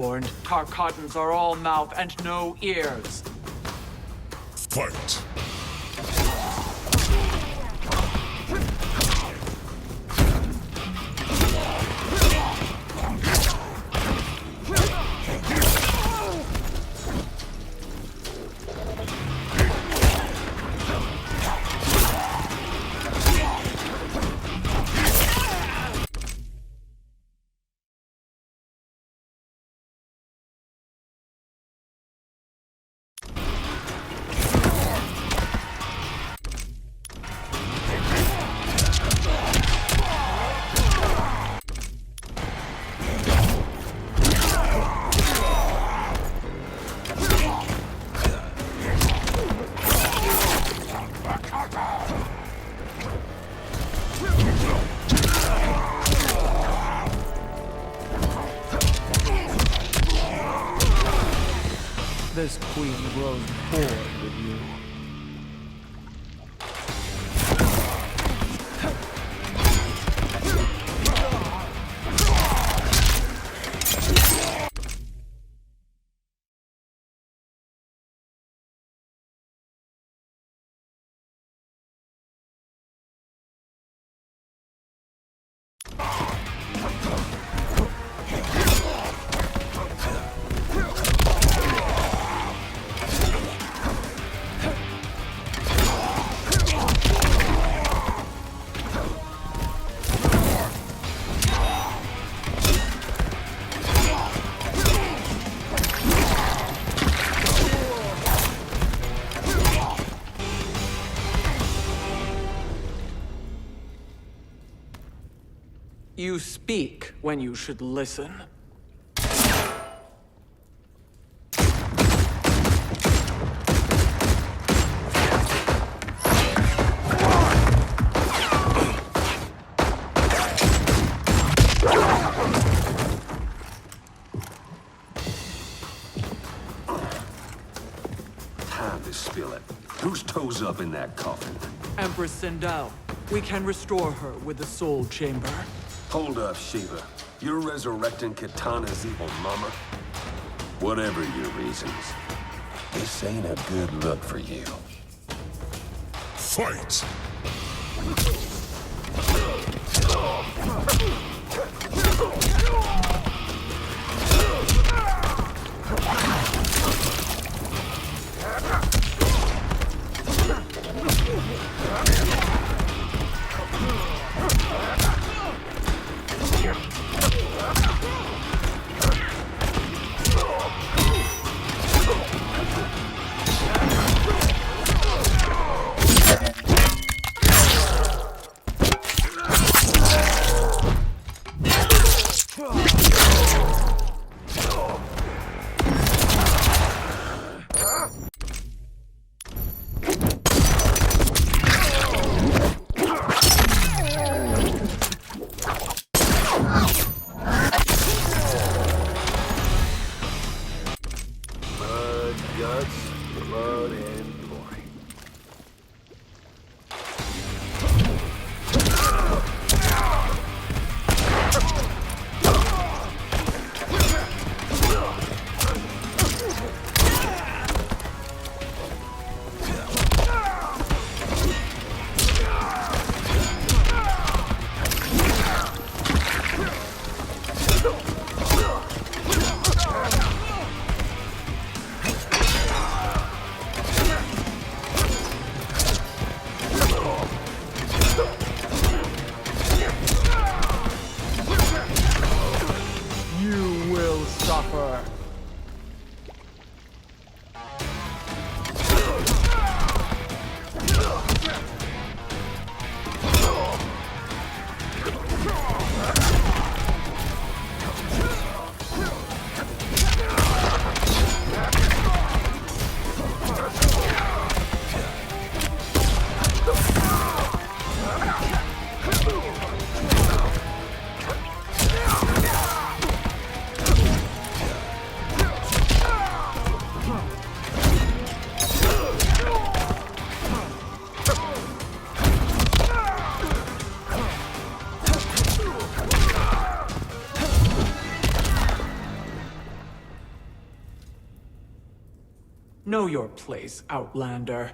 Warned, Tarkatans are all mouth and no ears. Fight! This queen grows bored with you. You speak when you should listen. Time to spill it. Whose toes up in that coffin? Empress Sindel, we can restore her with the Soul Chamber. Hold up, Shiva. You're resurrecting Kitana's evil mama? Whatever your reasons, this ain't a good look for you. Fight! Guts, blood, and glory. You will suffer. Know your place, Outlander.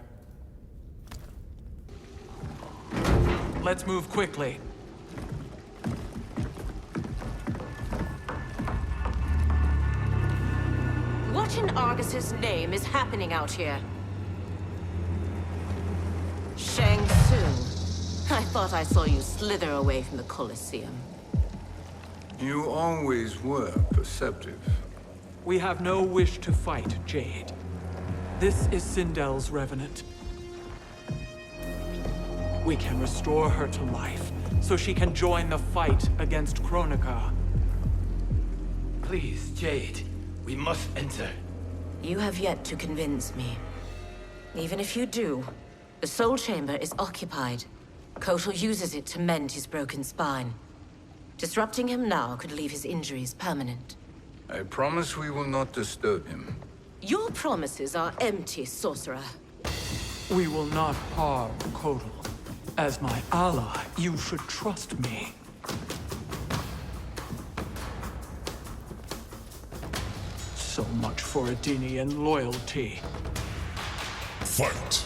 Let's move quickly. What in Argus's name is happening out here? Shang Tsung. I thought I saw you slither away from the Colosseum. You always were perceptive. We have no wish to fight, Jade. This is Sindel's Revenant. We can restore her to life, so she can join the fight against Kronika. Please, Jade. We must enter. You have yet to convince me. Even if you do, the Soul Chamber is occupied. Kotal uses it to mend his broken spine. Disrupting him now could leave his injuries permanent. I promise we will not disturb him. Your promises are empty, sorcerer. We will not harm Kotal. As my ally, you should trust me. So much for Adenian loyalty. Fight!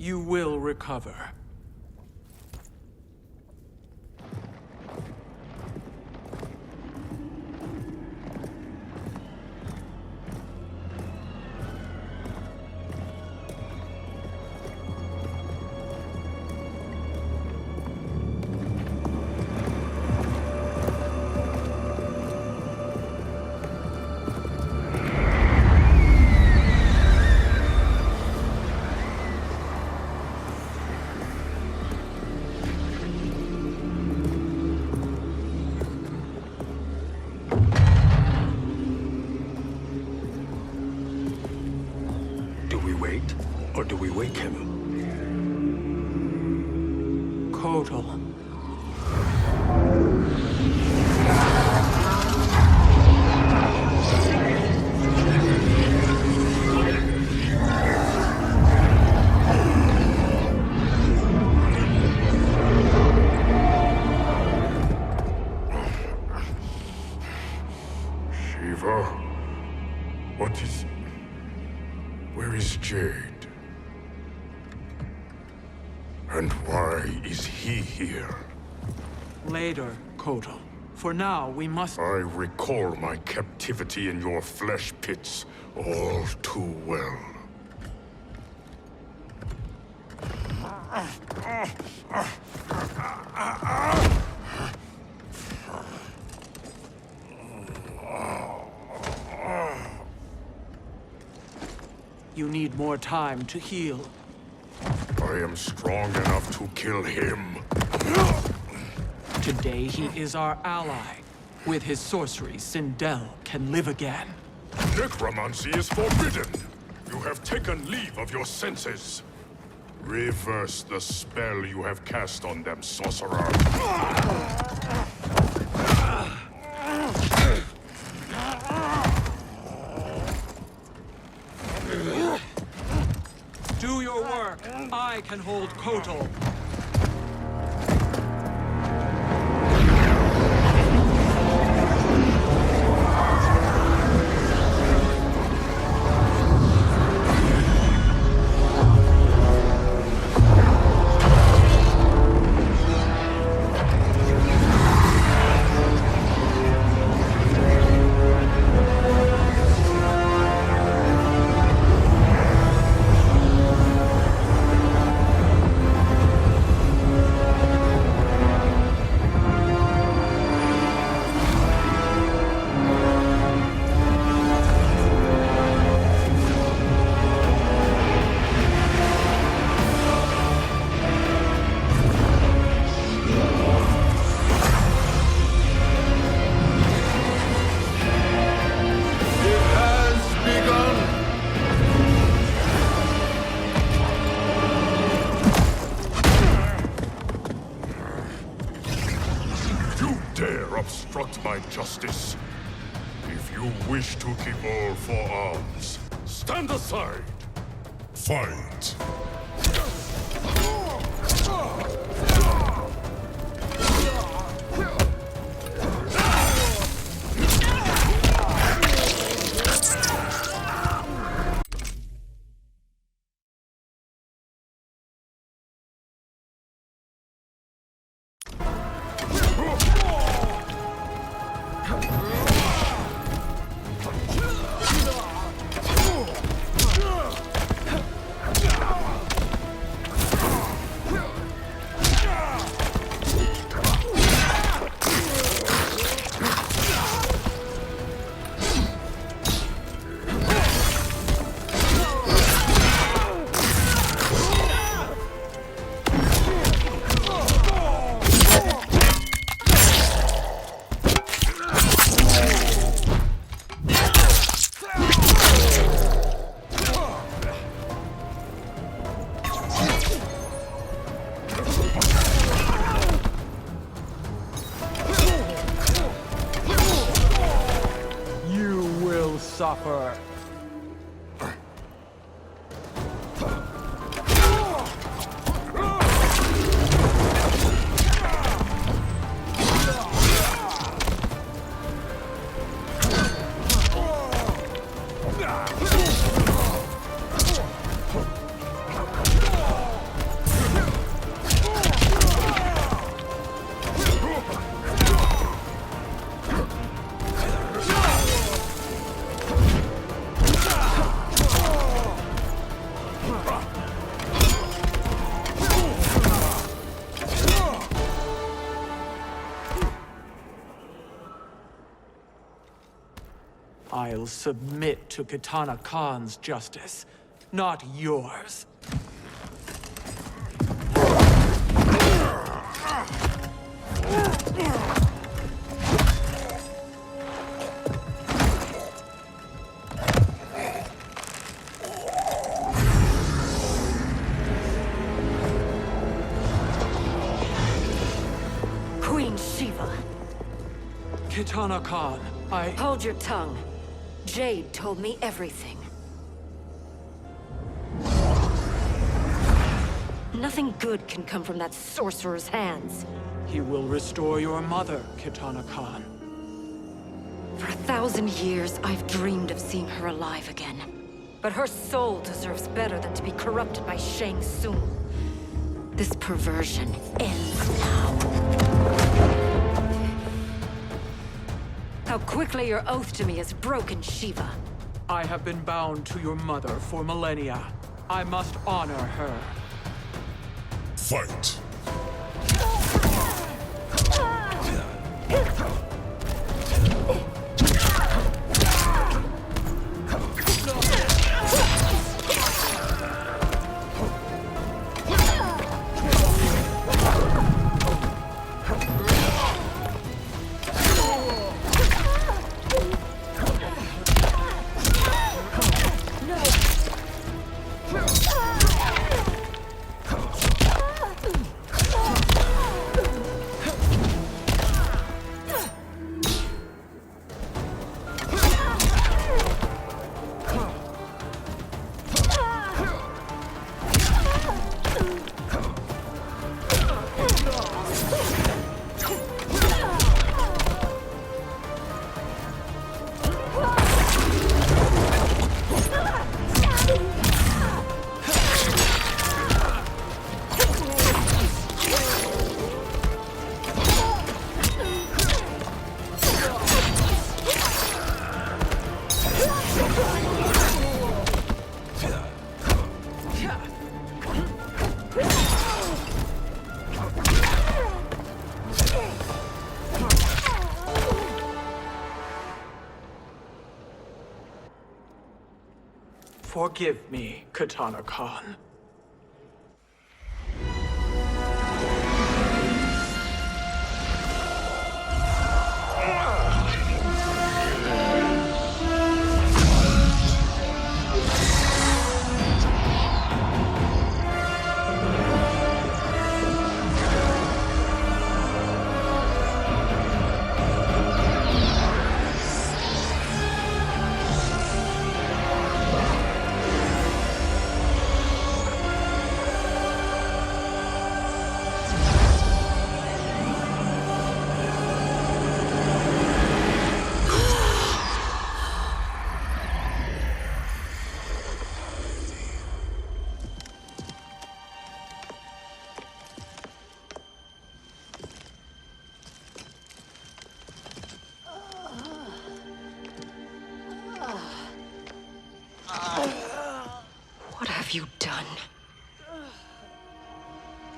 You will recover. Or do we wake him? Kotal. Shiva? What is... Where is Jade? And why is he here? Later, Kotal. For now, we must... I recall my captivity in your flesh pits all too well. You need more time to heal. I am strong enough to kill him. Today, he is our ally. With his sorcery, Sindel can live again. Necromancy is forbidden. You have taken leave of your senses. Reverse the spell you have cast on them, sorcerer. Do your work. I can hold Kotal. obstruct my justice. If you wish to keep all four arms, stand aside. Fight. Suffer. I'll submit to Kitana Khan's justice, not yours. Queen Shiva. Kitana Khan, Hold your tongue. Jade told me everything. Nothing good can come from that sorcerer's hands. He will restore your mother, Kitana Khan. For 1,000 years, I've dreamed of seeing her alive again. But her soul deserves better than to be corrupted by Shang Tsung. This perversion ends now. How quickly your oath to me is broken, Shiva. I have been bound to your mother for millennia. I must honor her. Fight. Forgive me, Kitana Khan.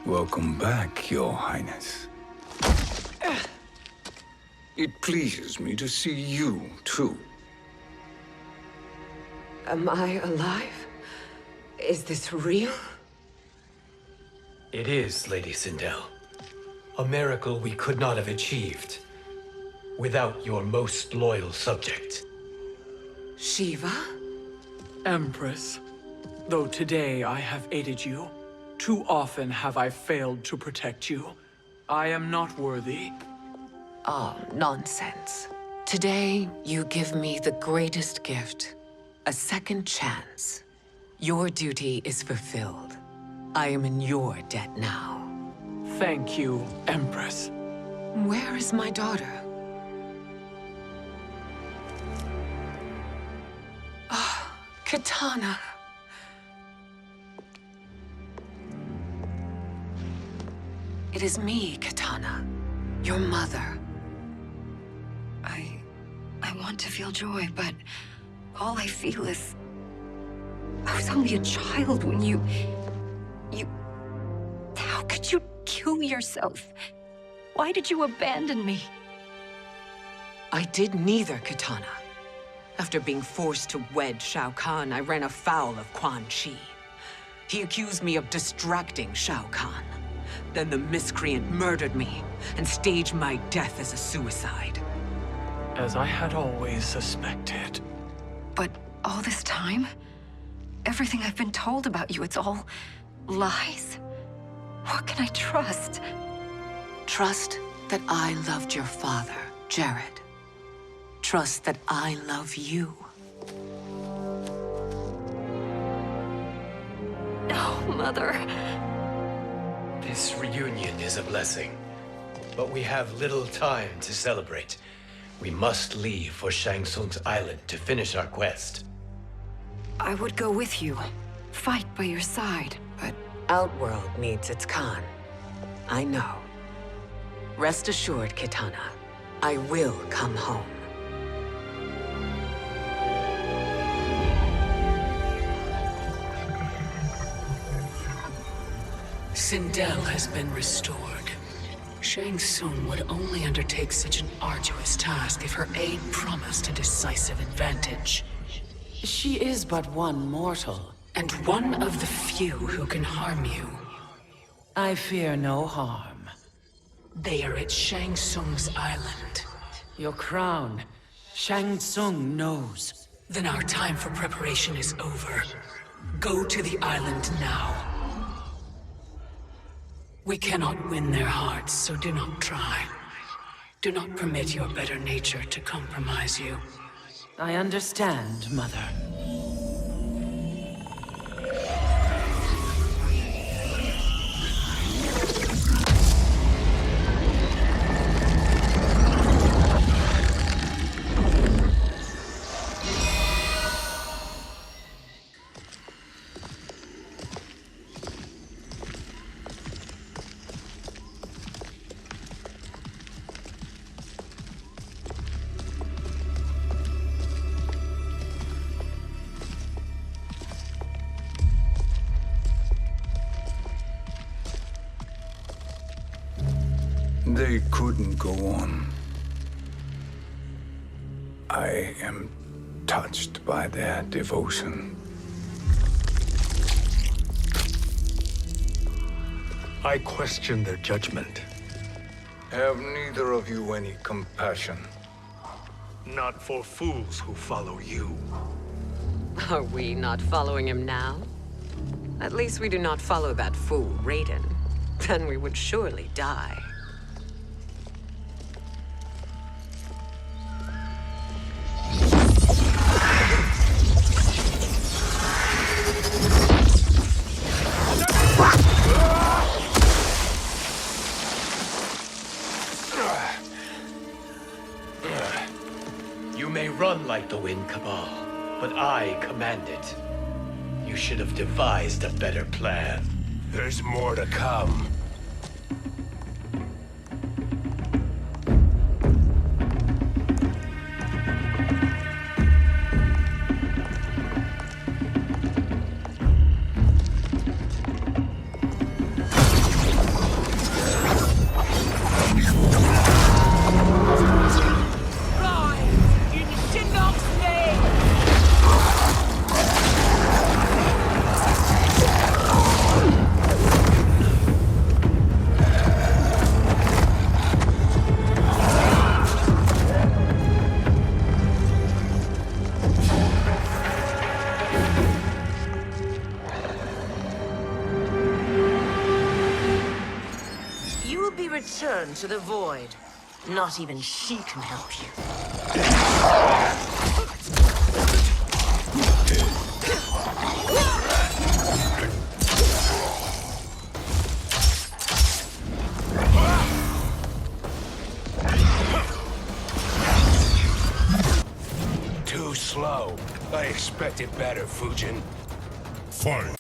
Welcome back, Your Highness. It pleases me to see you, too. Am I alive? Is this real? It is, Lady Sindel. A miracle we could not have achieved without your most loyal subject. Shiva? Empress, though today I have aided you, too often have I failed to protect you. I am not worthy. Oh, nonsense. Today, you give me the greatest gift. A second chance. Your duty is fulfilled. I am in your debt now. Thank you, Empress. Where is my daughter? Ah, Katana. It is me, Katana. Your mother. I want to feel joy, but all I feel is... I was only a child when you... How could you kill yourself? Why did you abandon me? I did neither, Katana. After being forced to wed Shao Kahn, I ran afoul of Quan Chi. He accused me of distracting Shao Kahn. Then the miscreant murdered me and staged my death as a suicide. As I had always suspected. But all this time? Everything I've been told about you, it's all lies? What can I trust? Trust that I loved your father, Jared. Trust that I love you. No, Mother. This reunion is a blessing, but we have little time to celebrate. We must leave for Shang Tsung's island to finish our quest. I would go with you, fight by your side. But Outworld needs its Khan. I know. Rest assured, Kitana. I will come home. Sindel has been restored. Shang Tsung would only undertake such an arduous task if her aid promised a decisive advantage. She is but one mortal. And one of the few who can harm you. I fear no harm. They are at Shang Tsung's island. Your crown. Shang Tsung knows. Then our time for preparation is over. Go to the island now. We cannot win their hearts, so do not try. Do not permit your better nature to compromise you. I understand, Mother. They couldn't go on. I am touched by their devotion. I question their judgment. Have neither of you any compassion? Not for fools who follow you. Are we not following him now? At least we do not follow that fool, Raiden. Then we would surely die. You may run like the wind, Cabal, but I command it. You should have devised a better plan. There's more to come. return to the void. Not even she can help you. Too slow. I expected better, Fujin. Fine.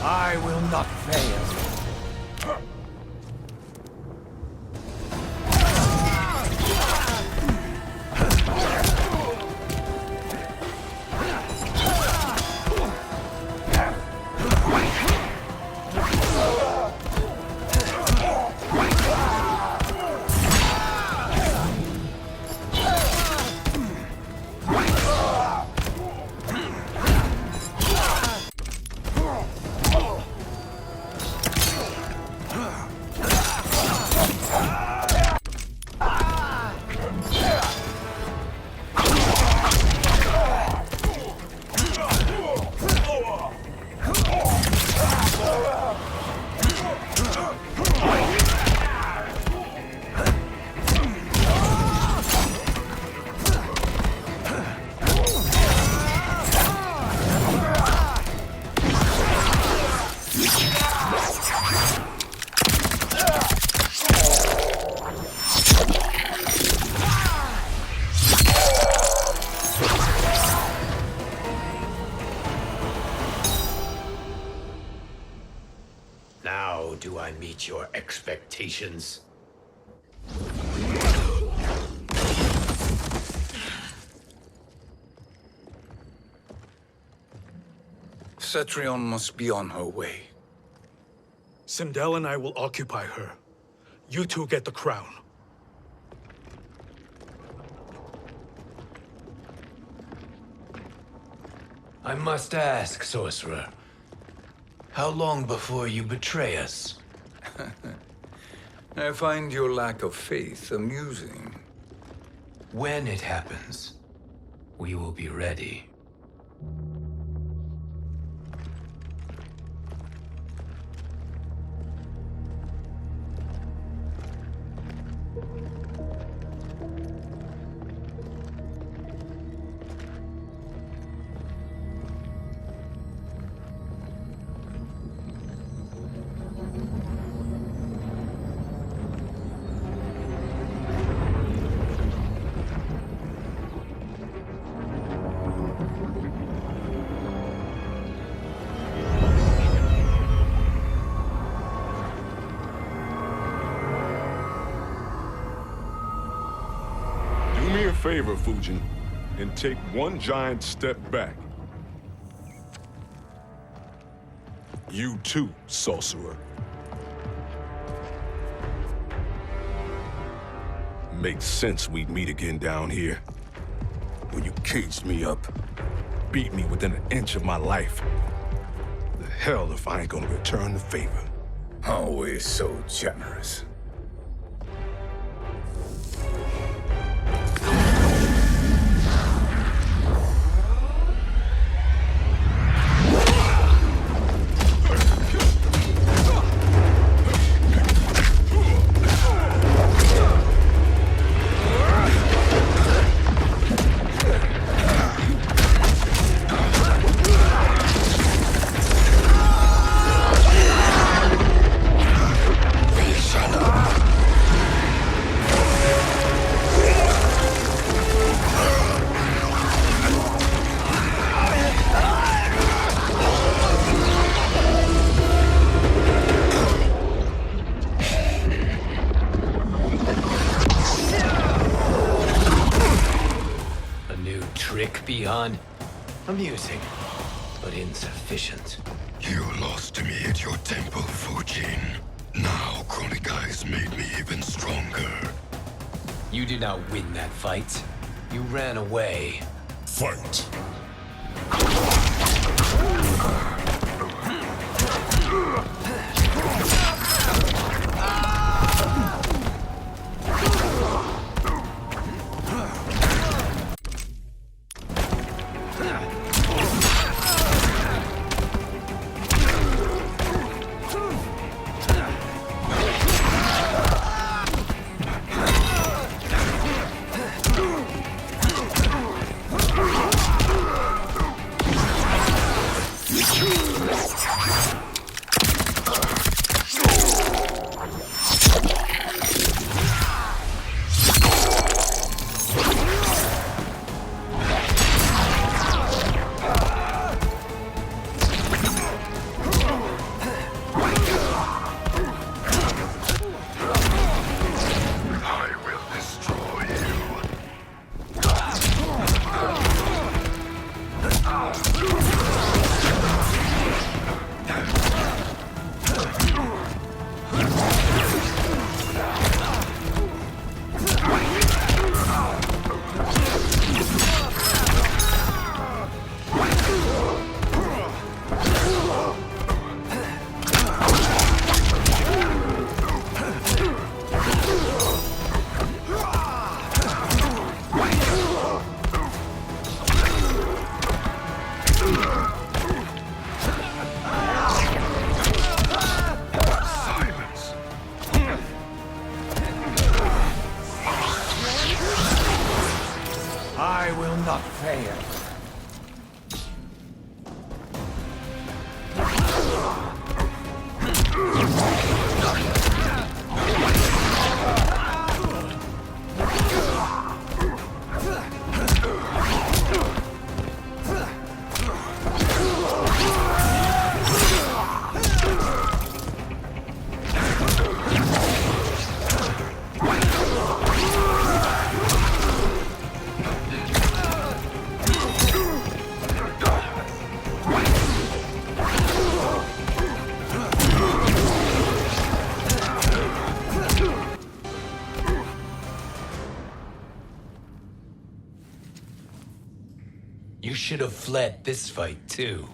I will not fail. Now do I meet your expectations? Cetrion must be on her way. Sindel and I will occupy her. You two get the crown. I must ask, sorcerer. How long before you betray us? I find your lack of faith amusing. When it happens, we will be ready. Do me a favor, Fujin, and take one giant step back. You too, sorcerer. Makes sense we'd meet again down here. When you caged me up, beat me within an inch of my life. The hell if I ain't gonna return the favor. Always so generous. Kahn. Amusing, but insufficient. You lost to me at your temple, Fujin. Now Kronika has made me even stronger. You did not win that fight. You ran away. Fight! I will not fail. You should have fled this fight, too.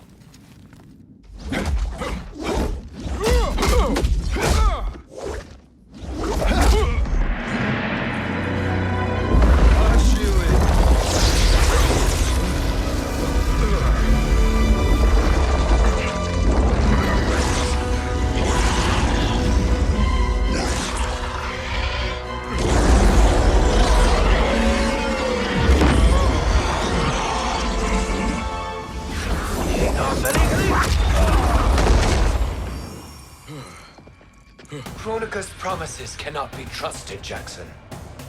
Kronika's promises cannot be trusted, Jackson.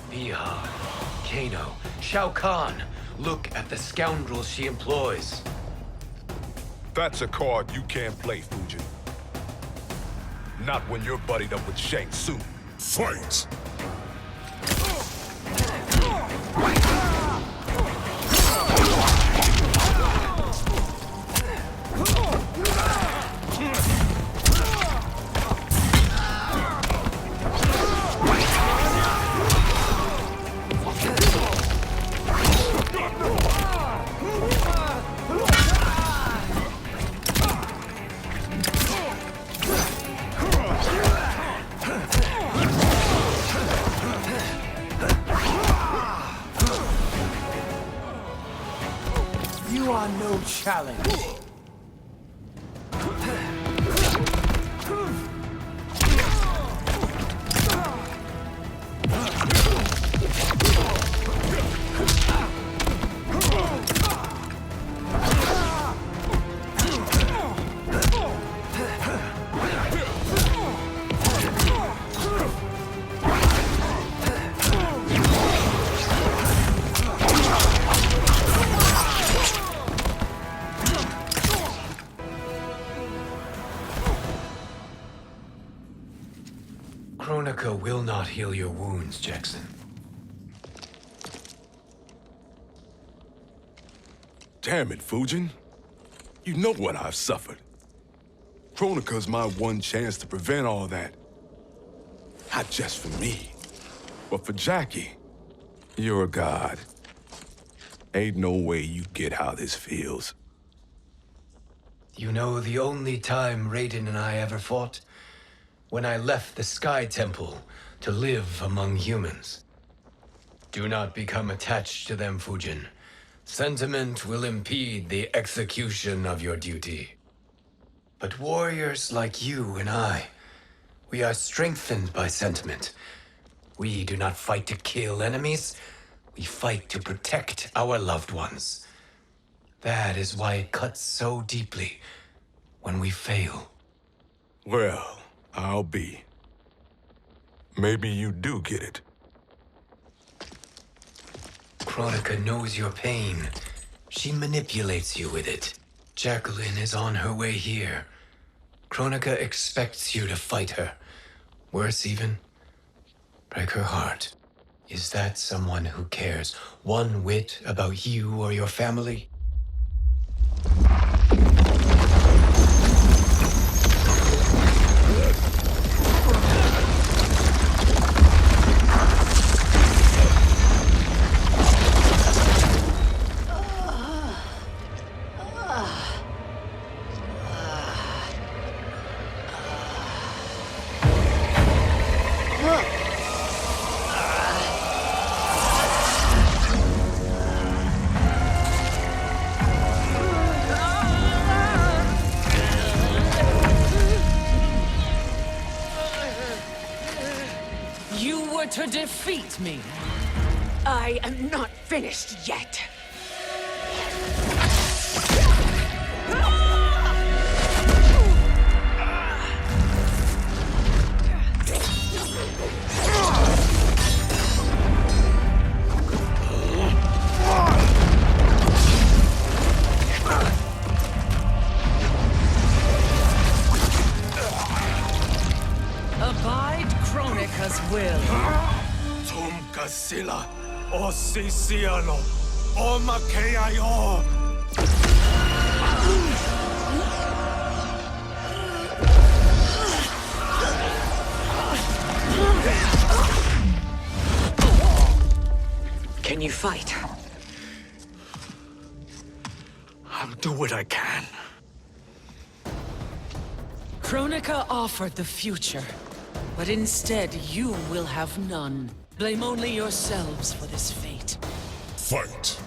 Biha, Kano, Shao Kahn. Look at the scoundrels she employs. That's a card you can't play, Fujin. Not when you're buddied up with Shang Tsung. Fight! You are no challenge. Kronika will not heal your wounds, Jackson. Damn it, Fujin. You know what I've suffered. Kronika's my one chance to prevent all that. Not just for me, but for Jackie. You're a god. Ain't no way you get how this feels. You know the only time Raiden and I ever fought? When I left the Sky Temple to live among humans. Do not become attached to them, Fujin. Sentiment will impede the execution of your duty. But warriors like you and I, we are strengthened by sentiment. We do not fight to kill enemies. We fight to protect our loved ones. That is why it cuts so deeply when we fail. Well, I'll be. Maybe you do get it. Kronika knows your pain. She manipulates you with it. Jacqueline is on her way here. Kronika expects you to fight her. Worse even, break her heart. Is that someone who cares one whit about you or your family? To defeat me. I am not finished yet. Abide Kronika's will. Sila, o Sisiano, o Makeayo. Can you fight? I'll do what I can. Kronika offered the future, but instead you will have none. Blame only yourselves for this fate. Fight!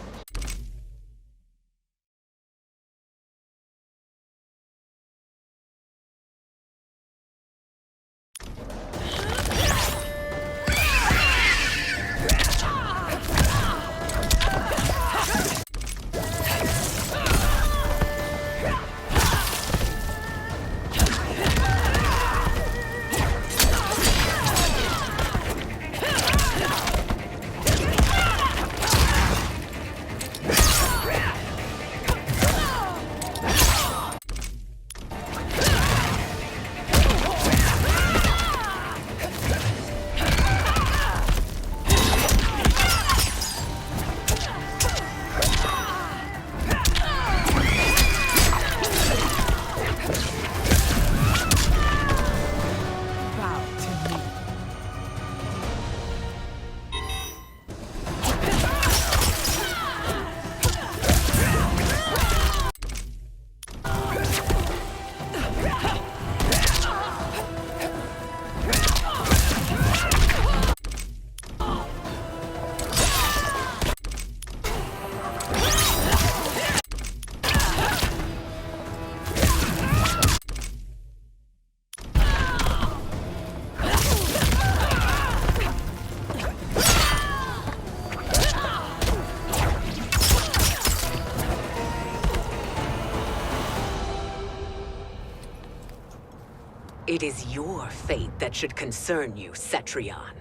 It is your fate that should concern you, Cetrion.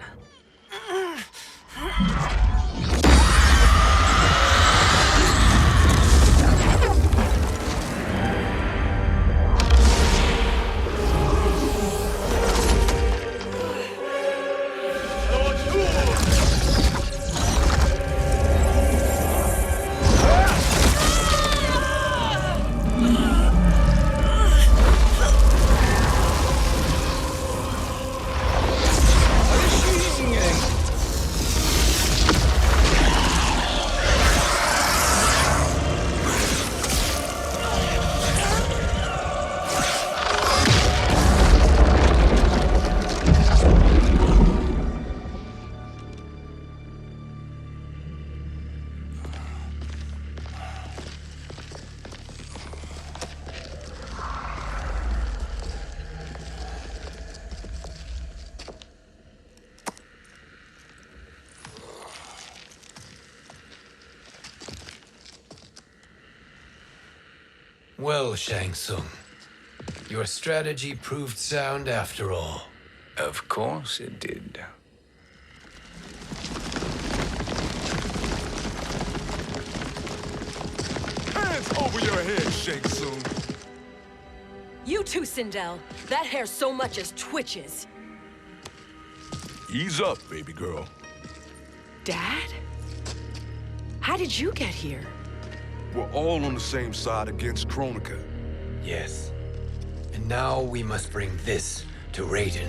Well, Shang Tsung, your strategy proved sound after all. Of course it did. Hands over your head, Shang Tsung. You too, Sindel. That hair so much as twitches. Ease up, baby girl. Dad? How did you get here? We're all on the same side against Kronika. Yes. And now we must bring this to Raiden.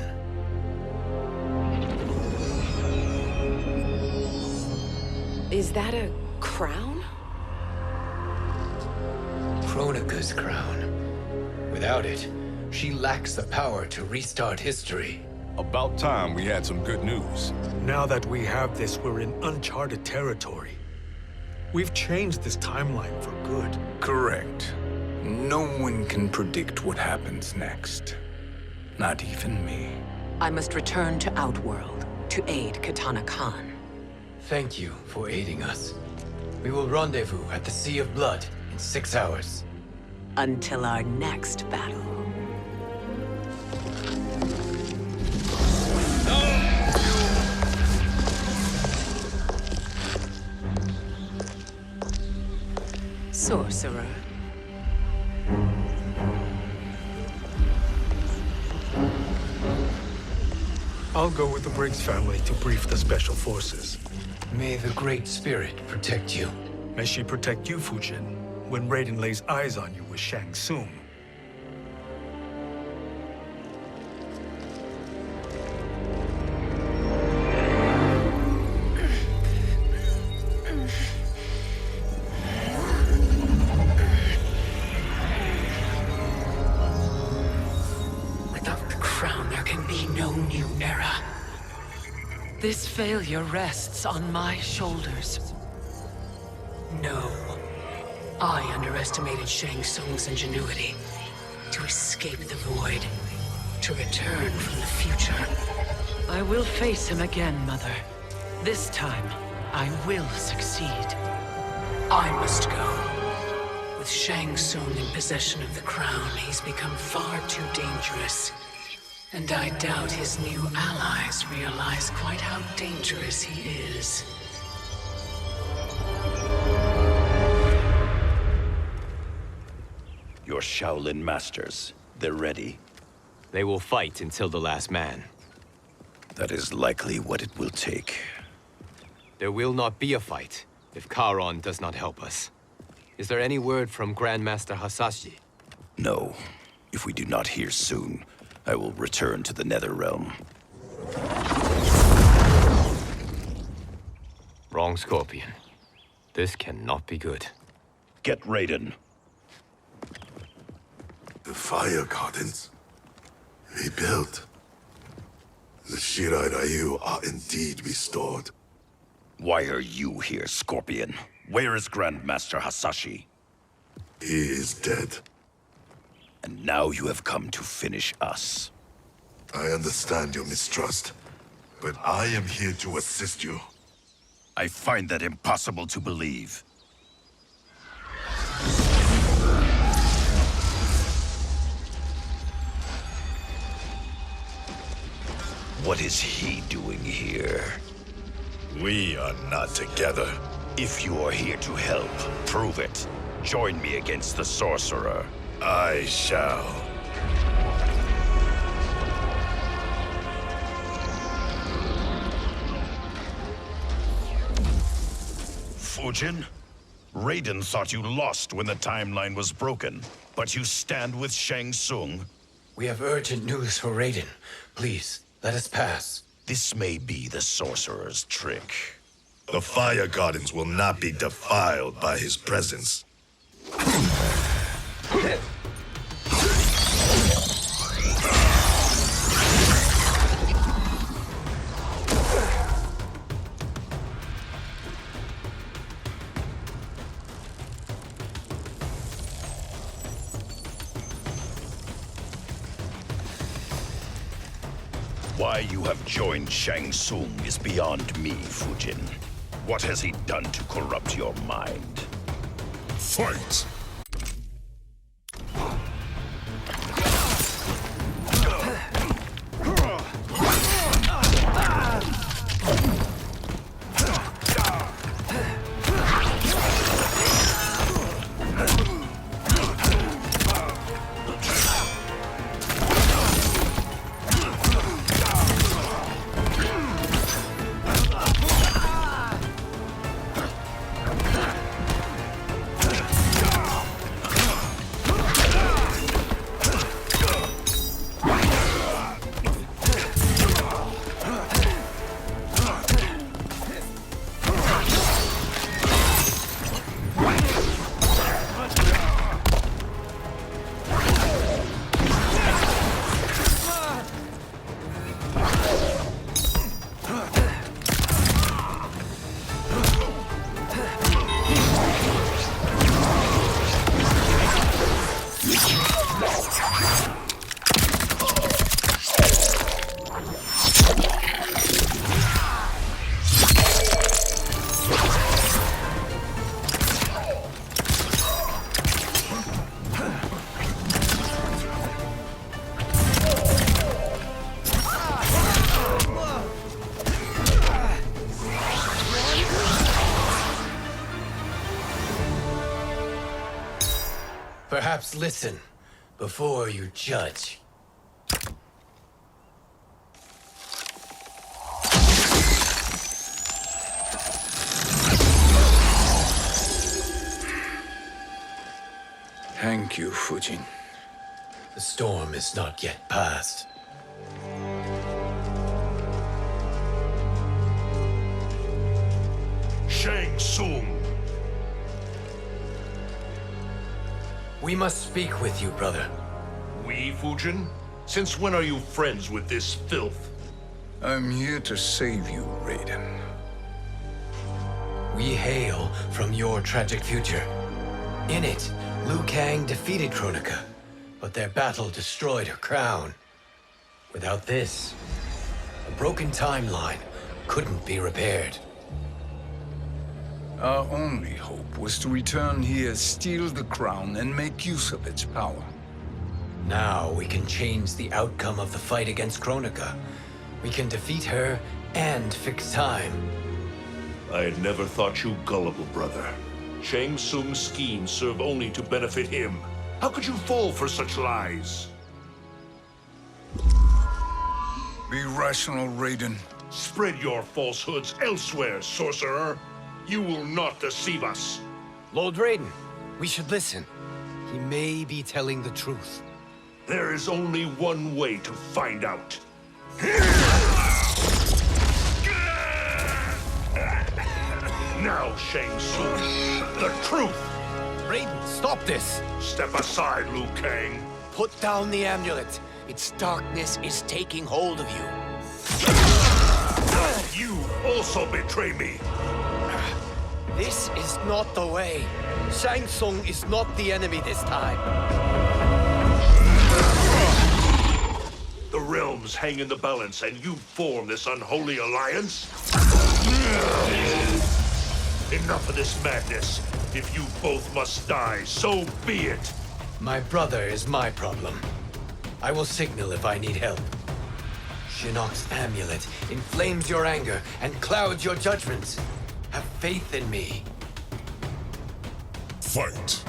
Is that a crown? Kronika's crown. Without it, she lacks the power to restart history. About time we had some good news. Now that we have this, we're in uncharted territory. We've changed this timeline for good. Correct. No one can predict what happens next. Not even me. I must return to Outworld to aid Katana Khan. Thank you for aiding us. We will rendezvous at the Sea of Blood in 6 hours. Until our next battle. Sorcerer. I'll go with the Briggs family to brief the Special Forces. May the Great Spirit protect you. May she protect you, Fujin, when Raiden lays eyes on you with Shang Tsung. Without the crown, there can be no new era. This failure rests on my shoulders. No. I underestimated Shang Tsung's ingenuity. To escape the void. To return from the future. I will face him again, Mother. This time, I will succeed. I must go. With Shang Tsung in possession of the crown, he's become far too dangerous. And I doubt his new allies realize quite how dangerous he is. Your Shaolin masters, they're ready. They will fight until the last man. That is likely what it will take. There will not be a fight if Charon does not help us. Is there any word from Grandmaster Hasashi? No. If we do not hear soon, I will return to the Netherrealm. Wrong, Scorpion. This cannot be good. Get Raiden. The Fire Gardens. Rebuilt. The Shirai Ryu are indeed restored. Why are you here, Scorpion? Where is Grandmaster Hasashi? He is dead. And now you have come to finish us. I understand your mistrust, but I am here to assist you. I find that impossible to believe. What is he doing here? We are not together. If you are here to help, prove it. Join me against the Sorcerer. I shall. Fujin? Raiden thought you lost when the timeline was broken, but you stand with Shang Tsung? We have urgent news for Raiden. Please, let us pass. This may be the Sorcerer's trick. The Fire Gardens will not be defiled by his presence. Why you have joined Shang Tsung is beyond me, Fujin. What has he done to corrupt your mind? Fight! Perhaps listen before you judge. Thank you, Fujin. The storm is not yet past. Shang Tsung! We must speak with you, brother. We, Fujin? Since when are you friends with this filth? I'm here to save you, Raiden. We hail from your tragic future. In it, Liu Kang defeated Kronika, but their battle destroyed her crown. Without this, a broken timeline couldn't be repaired. Our only hope was to return here, steal the crown, and make use of its power. Now we can change the outcome of the fight against Kronika. We can defeat her and fix time. I had never thought you gullible, brother. Shang Tsung's schemes serve only to benefit him. How could you fall for such lies? Be rational, Raiden. Spread your falsehoods elsewhere, sorcerer. You will not deceive us. Lord Raiden, we should listen. He may be telling the truth. There is only one way to find out. Now, Shang Tsung, the truth! Raiden, stop this! Step aside, Liu Kang. Put down the amulet. Its darkness is taking hold of you. You also betray me. This is not the way. Shang Tsung is not the enemy this time. The realms hang in the balance, and you form this unholy alliance? Enough of this madness. If you both must die, so be it. My brother is my problem. I will signal if I need help. Shinnok's amulet inflames your anger and clouds your judgments. Have faith in me. Fight!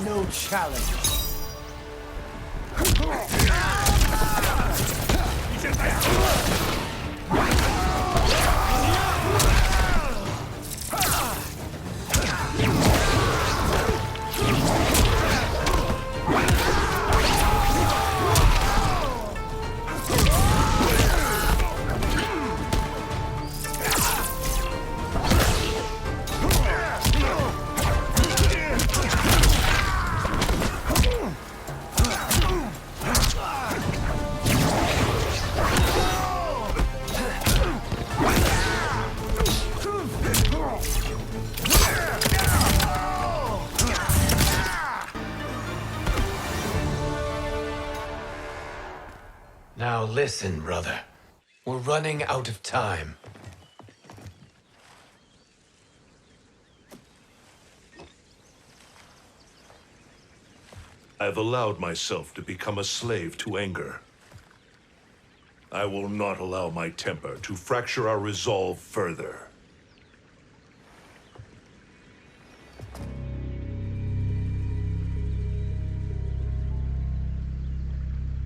No challenge. Now listen, brother. We're running out of time. I've allowed myself to become a slave to anger. I will not allow my temper to fracture our resolve further.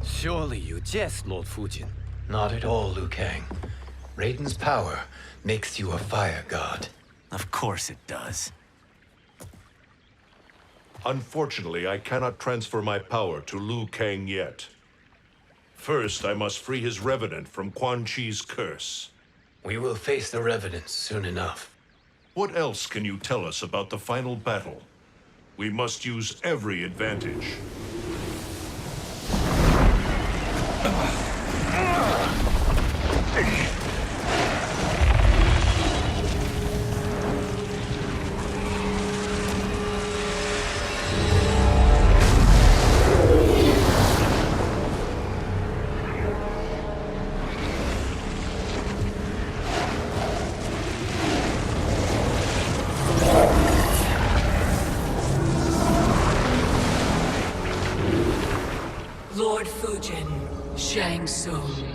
Surely you jest, Lord Fujin. Not at all, Liu Kang. Raiden's power makes you a fire god. Of course it does. Unfortunately, I cannot transfer my power to Liu Kang yet. First, I must free his Revenant from Quan Chi's curse. We will face the Revenants soon enough. What else can you tell us about the final battle? We must use every advantage. Lord Fujin, Shang Tsung,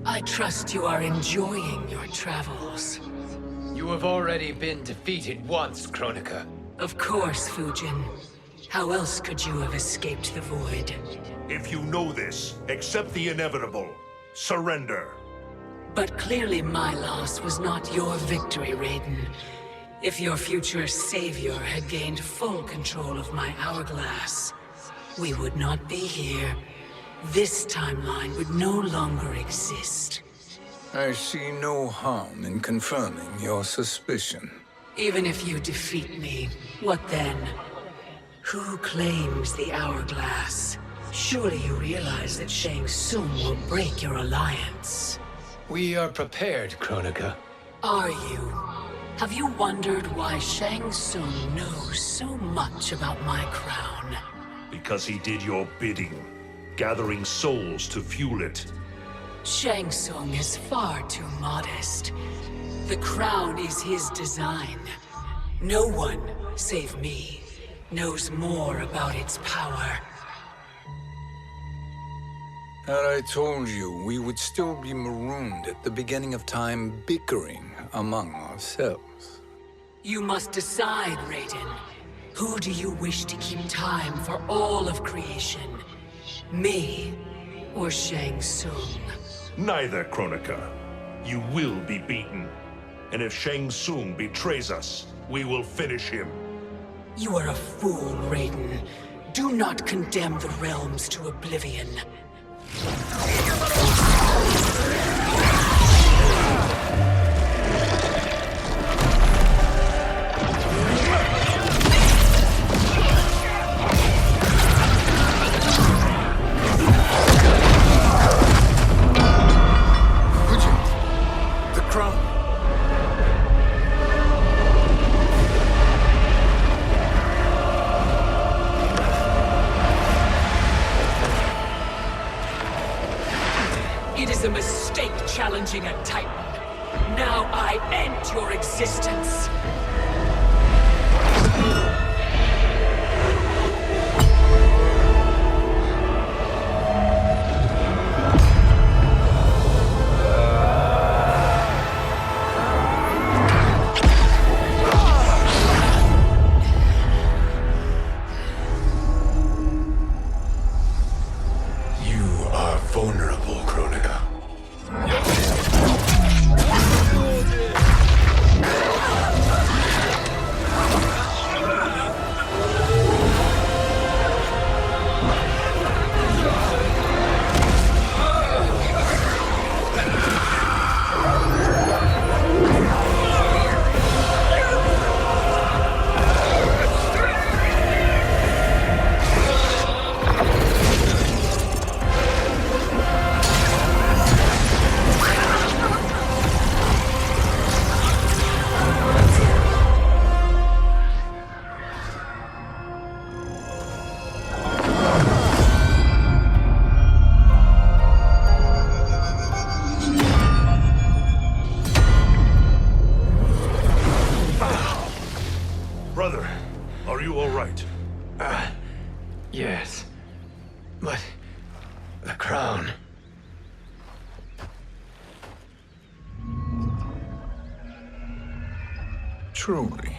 I trust you are enjoying your travels. You have already been defeated once, Kronika. Of course, Fujin. How else could you have escaped the void? If you know this, accept the inevitable. Surrender. But clearly my loss was not your victory, Raiden. If your future savior had gained full control of my hourglass, we would not be here. This timeline would no longer exist. I see no harm in confirming your suspicion. Even if you defeat me, what then? Who claims the hourglass? Surely you realize that Shang Tsung will break your alliance. We are prepared, Kronika. Are you? Have you wondered why Shang Tsung knows so much about my crown? Because he did your bidding, gathering souls to fuel it. Shang Tsung is far too modest. The crown is his design. No one, save me, knows more about its power. Had I told you, we would still be marooned at the beginning of time, bickering among ourselves. You must decide, Raiden. Who do you wish to keep time for all of creation? Me or Shang Tsung? Neither, Kronika. You will be beaten. And if Shang Tsung betrays us, we will finish him. You are a fool, Raiden. Do not condemn the realms to oblivion. It is a mistake challenging a Titan. Now I end your existence. You are vulnerable, Kronika. Brother, are you all right? Yes. But the crown. Truly,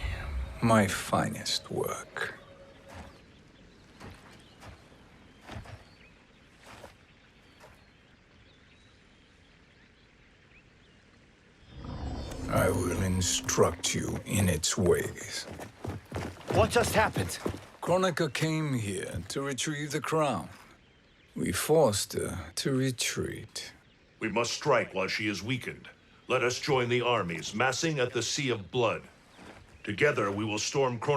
my finest work. I will instruct you in its ways. What just happened? Kronika came here to retrieve the crown. We forced her to retreat. We must strike while she is weakened. Let us join the armies, massing at the Sea of Blood. Together we will storm Kronika.